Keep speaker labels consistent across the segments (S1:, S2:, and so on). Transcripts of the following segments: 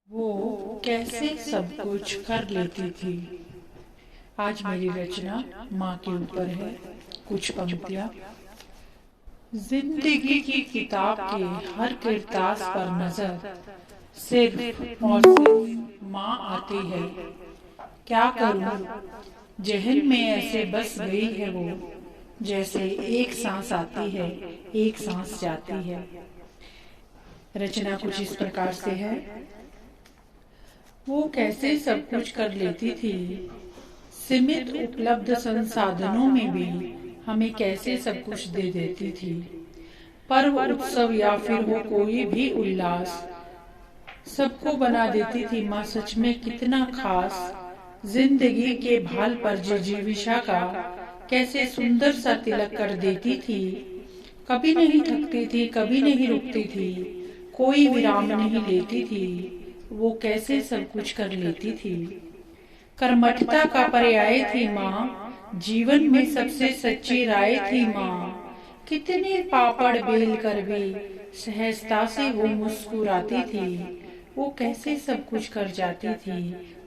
S1: वो कैसे सब कुछ कर लेती थी। आज मेरी रचना माँ के ऊपर है। कुछ पंक्तियाँ। जिंदगी की किताब के हर किरदार पर नजर सिर्फ और सिर्फ माँ आती है। क्या करूँ, जहन में ऐसे बस गई है वो, जैसे एक सांस आती है एक सांस जाती है। रचना कुछ इस प्रकार से है। वो कैसे सब कुछ कर लेती थी। सीमित उपलब्ध संसाधनों में भी हमें कैसे सब कुछ दे देती थी। पर्व, उत्सव या फिर हो कोई भी उल्लास, सबको बना देती थी माँ सच में कितना खास। जिंदगी के भाल पर जिजीविषा का कैसे सुंदर सा तिलक कर देती थी। कभी नहीं थकती थी, कभी नहीं रुकती थी, कोई विराम नहीं लेती थी। वो कैसे सब कुछ कर लेती थी। कर्मठता का पर्याय थी माँ, जीवन में सबसे सच्ची राय थी माँ। कितने पापड़ बेल कर भी सहजता से वो मुस्कुराती थी। वो कैसे सब कुछ कर जाती थी।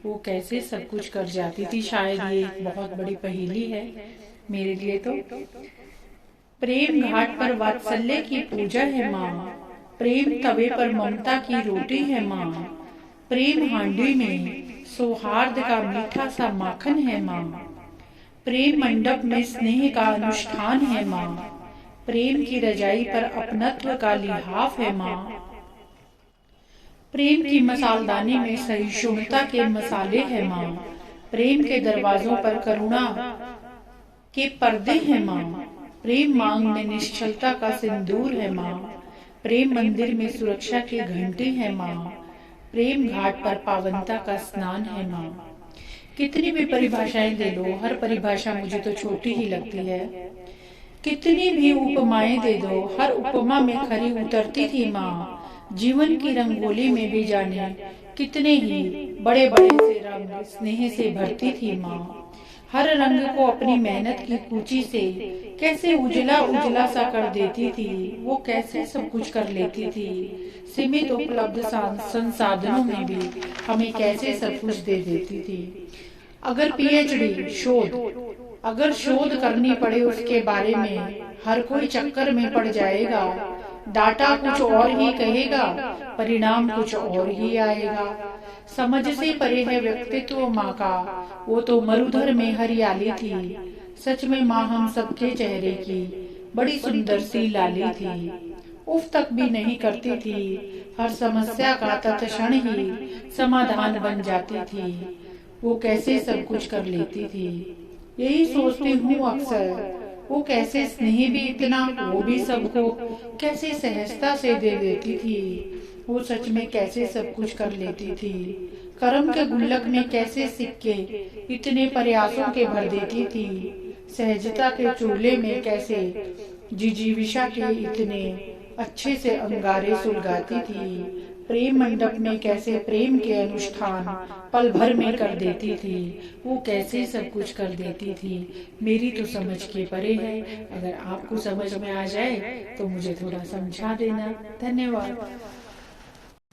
S1: वो कैसे सब कुछ कर जाती थी। शायद ये एक बहुत बड़ी पहेली है मेरे लिए तो। प्रेम घाट पर वात्सल्य की पूजा है माँ, प्रेम तवे पर ममता की रोटी है माँ, प्रेम हांडी में सौहार्द का मीठा सा माखन है माँ, प्रेम मंडप में स्नेह का अनुष्ठान है माँ, प्रेम की रजाई पर अपनत्व का लिहाफ है माँ, प्रेम की मसालदानी में सहिष्णुता के मसाले है माँ, प्रेम के दरवाजों पर करुणा के पर्दे है माँ, प्रेम मांग में निश्चलता का सिंदूर है माँ, प्रेम मंदिर में सुरक्षा के घंटे है माँ, प्रेम घाट पर पावनता का स्नान है माँ। कितनी भी परिभाषाएं दे दो, हर परिभाषा मुझे तो छोटी ही लगती है। कितनी भी उपमाएं दे दो, हर उपमा में खरी उतरती थी माँ। जीवन की रंगोली में भी जाने कितने ही बड़े बड़े से रंग स्नेह से भरती थी माँ। हर रंग को अपनी मेहनत की कूची से कैसे उजला उजला सा कर देती थी। वो कैसे सब कुछ कर लेती थी। सीमित उपलब्ध संसाधनों में भी हमें कैसे सब कुछ दे देती थी। अगर पीएचडी अगर शोध करनी पड़े उसके बारे में, हर कोई चक्कर में पड़ जाएगा। डाटा कुछ और ही कहेगा, परिणाम कुछ और ही आएगा। समझ से परे है व्यक्तित्व माँ का, वो तो मरुधर में हरियाली थी। सच में माँ हम सबके चेहरे की बड़ी सुंदर सी लाली थी। उफ तक भी नहीं करती थी, हर समस्या का तत्क्षण ही समाधान बन जाती थी। वो कैसे सब कुछ कर लेती थी। यही सोचती हूँ अक्सर, वो कैसे स्नेह भी इतना, वो भी सबको कैसे सहजता से दे देती थी। वो सच में कैसे सब कुछ कर लेती थी। कर्म के गुल्लक में कैसे सिक्के इतने प्रयासों के भर देती थी। सहजता के चूल्हे में कैसे जिजीविषा के इतने अच्छे से अंगारे सुलगाती थी। प्रेम मंडप में कैसे प्रेम के अनुष्ठान पल भर में कर देती थी। वो कैसे सब कुछ कर देती थी। मेरी तो समझ के परे है। अगर आपको समझ में आ जाए तो मुझे थोड़ा समझा देना। धन्यवाद।